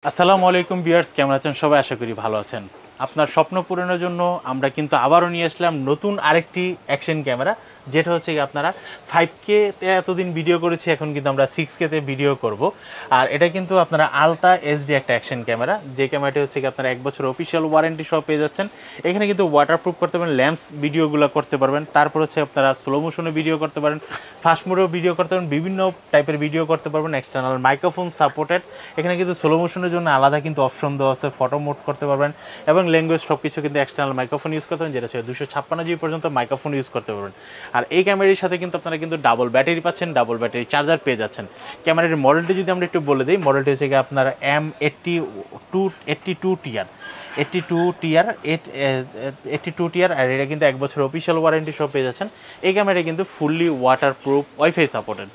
আসসালামু আলাইকুম ভিউয়ার্স, কেমন আছেন সবাই? আশা করি ভালো আছেন। আপনার স্বপ্ন পূরণের জন্য আমরা কিন্তু আবারও নিয়ে আসলাম নতুন আরেকটি অ্যাকশন ক্যামেরা, যেটা হচ্ছে কি আপনারা 5K তে এতদিন ভিডিও করেছি, এখন কিন্তু আমরা 6K তে ভিডিও করব। আর এটা কিন্তু আপনারা আলট্রা এইচডি একটা অ্যাকশন ক্যামেরা, যে ক্যামেরাটি হচ্ছে কি আপনারা 1 বছর অফিসিয়াল ওয়ারেন্টি সহ পেয়ে যাচ্ছেন। এখানে কিন্তু ওয়াটারপ্রুফ করতে পারবেন, ল্যাম্পস ভিডিওগুলো করতে পারবেন, তারপর হচ্ছে আপনারা স্লো মোশনে ভিডিও করতে পারেন, ফাস্ট মোডেও ভিডিও করতে পারবেন, বিভিন্ন টাইপের ভিডিও করতে পারবেন। এক্সটার্নাল মাইক্রোফোন সাপোর্টেড, এখানে কিন্তু স্লো মোশনের জন্য আলাদা কিন্তু অপশন দেওয়া আছে, ফটো মোড করতে পারবেন এবং ল্যাঙ্গুয়েজ সব কিছু কিন্তু এক্সটার্নাল মাইক্রোফোন ইউজ করতে পারেন, যেটা হচ্ছে 256 জিবি পর্যন্ত মাইক্রোফোন ইউজ করতে পারবেন। আর এই ক্যামেরার সাথে কিন্তু আপনারা কিন্তু ডাবল ব্যাটারি পাচ্ছেন, ডাবল ব্যাটারি চার্জার পেয়ে যাচ্ছেন। ক্যামেরার মডেলটি যদি আমরা একটু বলে দিই, মডেলটি হচ্ছে কি আপনার M82TR আর এটা কিন্তু 1 বছর অফিসিয়াল ওয়ারেন্টি সহ পেয়ে যাচ্ছেন। এই ক্যামেরা কিন্তু ফুললি ওয়াটারপ্রুফ, ওয়াইফাই সাপোর্টেড।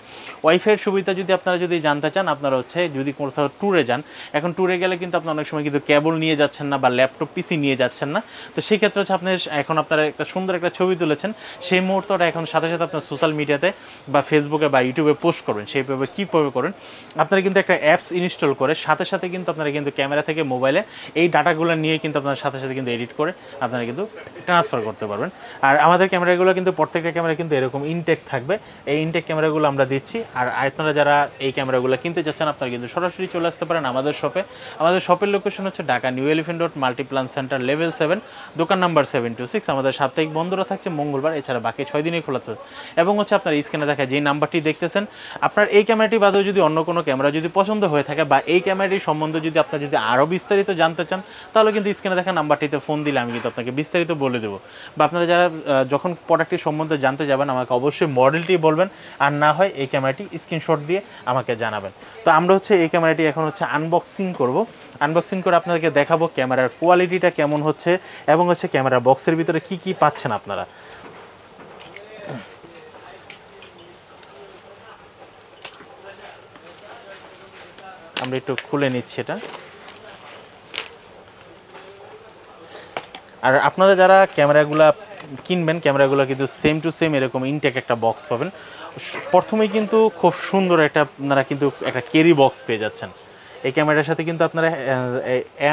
ওয়াইফাইয়ের সুবিধা আপনারা যদি জানতে চান, আপনারা হচ্ছে যদি কোথাও ট্যুরে যান, এখন ট্যুরে গেলে কিন্তু আপনারা অনেক সময় কিন্তু কেবল নিয়ে যাচ্ছেন না বা ল্যাপটপ পিসি নিয়ে যাচ্ছেন না, তো সেই ক্ষেত্রে হচ্ছে আপনি এখন আপনারা একটা সুন্দর একটা ছবি তুলেছেন, সেই মুহূর্তটা এখন সাথে সাথে আপনার সোশ্যাল মিডিয়াতে বা ফেসবুকে বা ইউটিউবে পোস্ট করবেন। সেইভাবে কীভাবে করেন, আপনারা কিন্তু একটা অ্যাপস ইনস্টল করে সাথে সাথে কিন্তু আপনারা কিন্তু ক্যামেরা থেকে মোবাইলে এই ডাটাগুলো নিয়ে কিন্তু আপনার সাথে সাথে কিন্তু এডিট করে আপনারা কিন্তু ট্রান্সফার করতে পারবেন। আর আমাদের ক্যামেরাগুলো কিন্তু প্রত্যেকটা ক্যামেরা কিন্তু এরকম ইনটেক থাকবে, এই ইনটেক ক্যামেরাগুলো আমরা দিচ্ছি। আর আপনারা যারা এই ক্যামেরাগুলো কিনতে যাচ্ছেন, আপনারা কিন্তু সরাসরি চলে আসতে পারেন আমাদের শপে। আমাদের শপের লোকেশন হচ্ছে Dhaka new elephant road, Multiplan centre, level 7, দোকান নাম্বার 726। আমাদের সাপ্তাহিক বন্ধুরা থাকছে মঙ্গলবার, এছাড়া বাকি 6 দিনই খোলা থাকে। এবং হচ্ছে আপনার স্ক্রিনে দেখা যে নাম্বারটি দেখতেছেন, আপনার এই ক্যামেরাটি বাদেও যদি অন্য কোনো ক্যামেরা যদি পছন্দ হয়ে থাকে বা এই ক্যামেরাটি সম্বন্ধে যদি আপনার যদি আরও বিস্তারিত জানতে চান, তাহলে কিন্তু স্ক্রিনে দেখা নাম্বারটিতে ফোন দিলে আমি কিন্তু আপনাকে বিস্তারিত বলে দেবো। বা আপনারা যারা যখন প্রোডাক্টটি সম্বন্ধে জানতে যাবেন, আমাকে অবশ্যই মডেলটি বলবেন, আর না হয় এই ক্যামেরাটি স্ক্রিনশট দিয়ে আমাকে জানাবেন। তো আমরা হচ্ছে এই ক্যামেরাটি এখন হচ্ছে আনবক্সিং করব। আনবক্সিং করে আপনাদেরকে দেখাবো ক্যামেরার কোয়ালিটিটা কেমন হচ্ছে এবং হচ্ছে ক্যামেরা বক্সের ভিতরে কি কি পাচ্ছেন আপনারা। আমরা একটু খুলে নিচ্ছি এটা। আর আপনারা যারা ক্যামেরাগুলো কিনবেন, ক্যামেরাগুলো কিন্তু সেম টু সেম এরকম ইনটেক একটা বক্স পাবেন। প্রথমেই কিন্তু খুব সুন্দর একটা আপনারা কিন্তু একটা ক্যারি বক্স পেয়ে যাচ্ছেন। এই ক্যামেরার সাথে কিন্তু আপনারা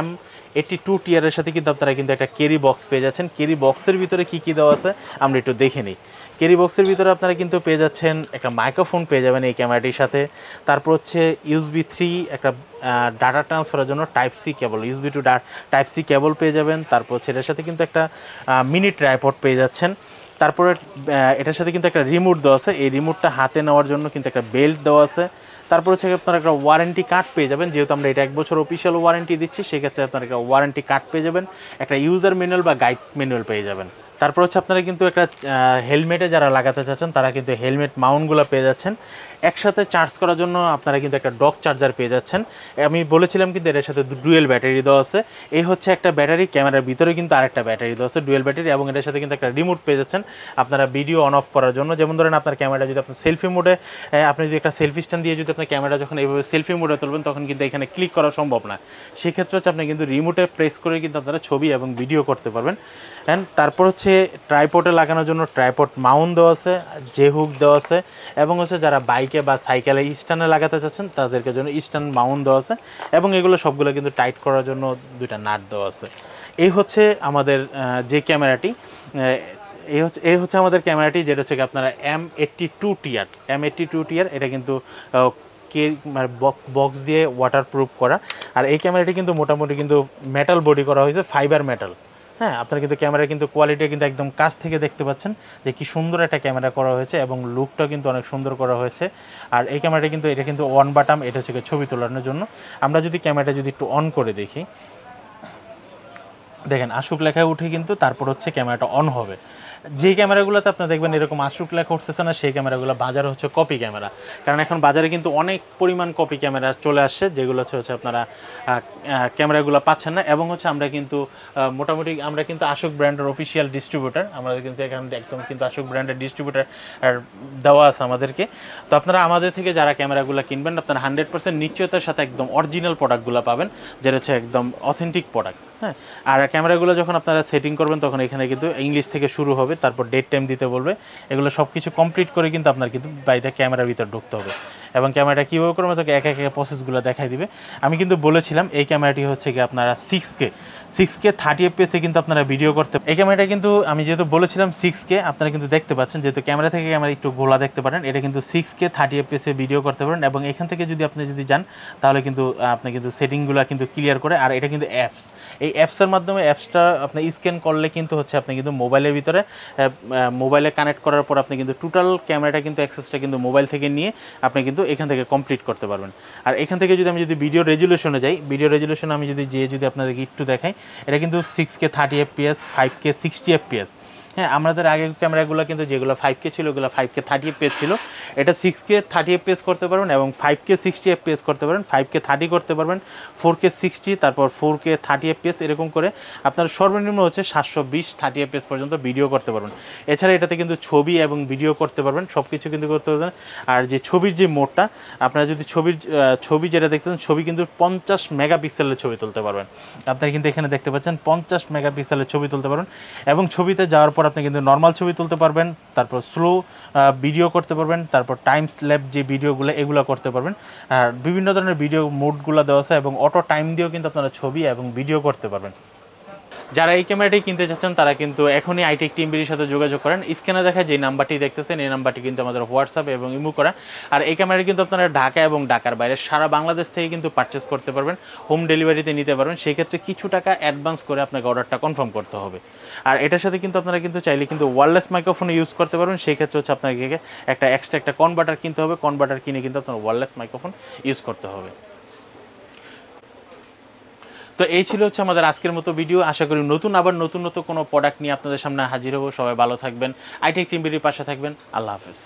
M82T এর সাথে কিন্তু আপনারা কিন্তু একটা ক্যারি বক্স পেয়ে যাচ্ছেন। ক্যারি বক্সের ভিতরে কি কি দেওয়া আছে আমরা একটু দেখে নিই। ক্যারি বক্সের ভিতরে আপনারা কিন্তু পেয়ে যাচ্ছেন একটা মাইক্রোফোন পেয়ে যাবেন এই ক্যামেরাটির সাথে। তারপর হচ্ছে USB 3 একটা ডাটা ট্রান্সফারের জন্য type C cable, USB to type C cable পেয়ে যাবেন। তারপর হচ্ছে এটার সাথে কিন্তু একটা মিনি ট্রাইপড পেয়ে যাচ্ছেন। তারপরে এটার সাথে কিন্তু একটা রিমোট দেওয়া আছে, এই রিমোটটা হাতে নেওয়ার জন্য কিন্তু একটা বেল্ট দেওয়া আছে। তারপর হচ্ছে আপনারা একটা ওয়ারেন্টি কার্ড পেয়ে যাবেন, যেহেতু আমরা এটা 1 বছর অফিসিয়াল ওয়ারেন্টি দিচ্ছি, সেক্ষেত্রে আপনারা একটা ওয়ারেন্টি কার্ড পেয়ে যাবেন, একটা ইউজার ম্যানুয়াল বা গাইড ম্যানুয়াল পেয়ে যাবেন। তারপর হচ্ছে আপনারা কিন্তু একটা হেলমেটে যারা লাগাতে চাচ্ছেন, তারা কিন্তু হেলমেট মাউন্টগুলো পেয়ে যাচ্ছেন। একসাথে চার্জ করার জন্য আপনারা কিন্তু একটা ডক চার্জার পেয়ে যাচ্ছেন। আমি বলেছিলাম কিন্তু এর সাথে ডুয়েল ব্যাটারি দেওয়া আছে। এই হচ্ছে একটা ব্যাটারি, ক্যামেরার ভিতরে কিন্তু আরেকটা ব্যাটারি দেওয়া আছে, ডুয়েল ব্যাটারি। এবং এটার সাথে কিন্তু একটা রিমোট পেয়ে যাচ্ছেন আপনারা ভিডিও অন অফ করার জন্য। যেমন ধরেন আপনার ক্যামেরা যদি আপনার সেলফি মোডে, আপনি যদি একটা সেলফি স্ট্যান্ড দিয়ে যদি আপনার ক্যামেরা যখন এইভাবে সেলফি মোডে তুলবেন, তখন কিন্তু এখানে ক্লিক করা সম্ভব না। সেক্ষেত্রে হচ্ছে আপনি কিন্তু রিমোটে প্রেস করে কিন্তু আপনারা ছবি এবং ভিডিও করতে পারবেন। অ্যান্ড তারপর হচ্ছে ট্রাইপডে লাগানোর জন্য ট্রাইপড মাউন্ট দেওয়া আছে, যে হুক দেওয়া আছে। এবং হচ্ছে যারা বাইকে বা সাইকেলে স্ট্যান্ডে লাগাতে চাচ্ছেন, তাদেরকে জন্য স্ট্যান্ড মাউন্ট দেওয়া আছে। এবং এগুলো সবগুলো কিন্তু টাইট করার জন্য 2টা নাট দেওয়া আছে। এই হচ্ছে আমাদের যে ক্যামেরাটি, এই হচ্ছে আমাদের ক্যামেরাটি, যেটা হচ্ছে কি আপনারা M82TR। এটা কিন্তু বক্স দিয়ে ওয়াটারপ্রুফ করা। আর এই ক্যামেরাটি কিন্তু মোটামুটি কিন্তু মেটাল বডি করা হয়েছে, ফাইবার মেটাল। হ্যাঁ, আপনারা কিন্তু ক্যামেরা কিন্তু কোয়ালিটি কিন্তু একদম কাছ থেকে দেখতে পাচ্ছেন যে কি সুন্দর একটা ক্যামেরা করা হয়েছে এবং লুকটা কিন্তু অনেক সুন্দর করা হয়েছে। আর এই ক্যামেরাটা কিন্তু এটা কিন্তু অন বাটন, এটা হচ্ছে ছবি তোলানোর জন্য। আমরা যদি ক্যামেরাটা যদি একটু অন করে দেখি, দেখেন আশুক লেখায় উঠে কিন্তু তারপর হচ্ছে ক্যামেরাটা অন হবে। যে ক্যামেরাগুলোতে আপনি দেখবেন এরকম আশুক লেখা উঠতেছে না, সেই ক্যামেরাগুলো বাজারে হচ্ছে কপি ক্যামেরা। কারণ এখন বাজারে কিন্তু অনেক পরিমাণ কপি ক্যামেরা চলে আসছে, যেগুলো হচ্ছে আপনারা ক্যামেরাগুলো পাচ্ছেন না। এবং হচ্ছে আমরা কিন্তু মোটামুটি আমরা কিন্তু আশুক ব্র্যান্ডের অফিসিয়াল ডিস্ট্রিবিউটার, আমাদের কিন্তু এখানে একদম কিন্তু আশুক ব্র্যান্ডের ডিস্ট্রিবিউটার দেওয়া আছে আমাদেরকে। তো আপনারা আমাদের থেকে যারা ক্যামেরাগুলো কিনবেন, আপনারা 100% নিশ্চয়তার সাথে একদম অরিজিনাল প্রোডাক্টগুলো পাবেন, যেটা হচ্ছে একদম অথেন্টিক প্রোডাক্ট। হ্যাঁ, আর ক্যামেরাগুলো যখন আপনারা সেটিং করবেন, তখন এখানে কিন্তু ইংলিশ থেকে শুরু হবে, তারপর ডেট টাইম দিতে বলবে। এগুলো সব কিছু কমপ্লিট করে কিন্তু আপনার কিন্তু বাইরে ক্যামেরার ভিতর ঢুকতে হবে। এবং ক্যামেরাটা কীভাবে করবো তাকে এক এক প্রসেসগুলো দেখাই দিবে। আমি কিন্তু বলেছিলাম এই ক্যামেরাটি হচ্ছে কি আপনারা 6K 30 fps কিন্তু আপনারা ভিডিও করতে, এই ক্যামেরাটা কিন্তু আমি যেহেতু বলেছিলাম 6K আপনারা কিন্তু দেখতে পাচ্ছেন, যেহেতু ক্যামেরা থেকে ক্যামেরা একটু গোলা দেখতে পারেন, এটা কিন্তু 6K 30 fps ভিডিও করতে পারেন। এবং এখান থেকে যদি আপনি যান তাহলে কিন্তু আপনি কিন্তু সেটিংগুলো কিন্তু ক্লিয়ার করে। আর এটা কিন্তু অ্যাপস, এই অ্যাপসের মাধ্যমে অ্যাপসটা আপনি স্ক্যান করলে কিন্তু হচ্ছে আপনি কিন্তু মোবাইলের ভিতরে মোবাইলে কানেক্ট করার পর আপনি কিন্তু টোটাল ক্যামেরাটা কিন্তু অ্যাক্সেসটা কিন্তু মোবাইল থেকে নিয়ে আপনি কিন্তু এখান থেকে কমপ্লিট করতে পারবেন। আর এখান থেকে যদি আমি ভিডিও রেজুলেশনে যাই, ভিডিও রেজুলেশনে আমি যদি আপনাদেরকে একটু দেখাই, এটা কিন্তু 6K 30 fps, 5K 60 fps। হ্যাঁ, আমাদের আগের ক্যামেরাগুলো কিন্তু যেগুলো 5K ছিল ওগুলো 5K 30 fps ছিল, এটা 6K 30 fps করতে পারবেন এবং 5K 60 fps করতে পারবেন, 5K 30 করতে পারবেন, 4K 60, তারপর 4K 30 fps, এরকম করে আপনার সর্বনিম্ন হচ্ছে 720 30 fps পর্যন্ত ভিডিও করতে পারবেন। এছাড়া এটাতে কিন্তু ছবি এবং ভিডিও করতে পারবেন, সব কিছু কিন্তু করতে পারবেন। আর যে ছবির যে মোডটা, আপনারা যদি ছবি যেটা দেখতেছেন, ছবি কিন্তু 50 মেগাপিক্সেলের ছবি তুলতে পারবেন। আপনারা কিন্তু এখানে দেখতে পাচ্ছেন 50 মেগাপিক্সেলের ছবি তুলতে পারবেন। এবং ছবিতে যাওয়ার পর আপনি কিন্তু নর্মাল ছবি তুলতে পারবেন, তারপর স্লো ভিডিও করতে পারবেন, তারপর টাইম স্ল্যাপ যে ভিডিওগুলো এগুলো করতে পারবেন। আর বিভিন্ন ধরনের ভিডিও মোডগুলো দেওয়া আছে এবং অটো টাইম দিয়েও কিন্তু আপনারা ছবি এবং ভিডিও করতে পারবেন। যারা এই ক্যামেরাটি কিনতে চাচ্ছেন তারা কিন্তু এখনই আইটেক টিমবির সাথে যোগাযোগ করেন। স্ক্রিনে দেখা যে নাম্বারটি দেখতেছেন এই নাম্বারটি কিন্তু আমাদের হোয়াটসঅ্যাপ এবং ইমো করা। আর এই ক্যামেরাটি কিন্তু আপনারা ঢাকা এবং ঢাকার বাইরে সারা বাংলাদেশ থেকে কিন্তু পারচেস করতে পারবেন, হোম ডেলিভারিতে নিতে পারবেন। সেই ক্ষেত্রে কিছু টাকা অ্যাডভান্স করে আপনাকে অর্ডারটা কনফার্ম করতে হবে। আর এটার সাথে কিন্তু আপনারা কিন্তু চাইলে কিন্তু ওয়্যারলেস মাইক্রোফোন ইউজ করতে পারবেন। সেই ক্ষেত্রে হচ্ছে আপনাকে একটা এক্সট্রা কনভার্টার কিনতে হবে, কনভার্টার কিনে কিন্তু আপনার ওয়্যারলেস মাইক্রোফোন ইউজ করতে হবে। তো এই ছিল হচ্ছে আমাদের আজকের মতো ভিডিও। আশা করি আবার নতুন কোনো প্রোডাক্ট নিয়ে আপনাদের সামনে হাজির হব। সবাই ভালো থাকবেন, আইটেক টিমবির পাশে থাকবেন। আল্লাহ হাফেজ।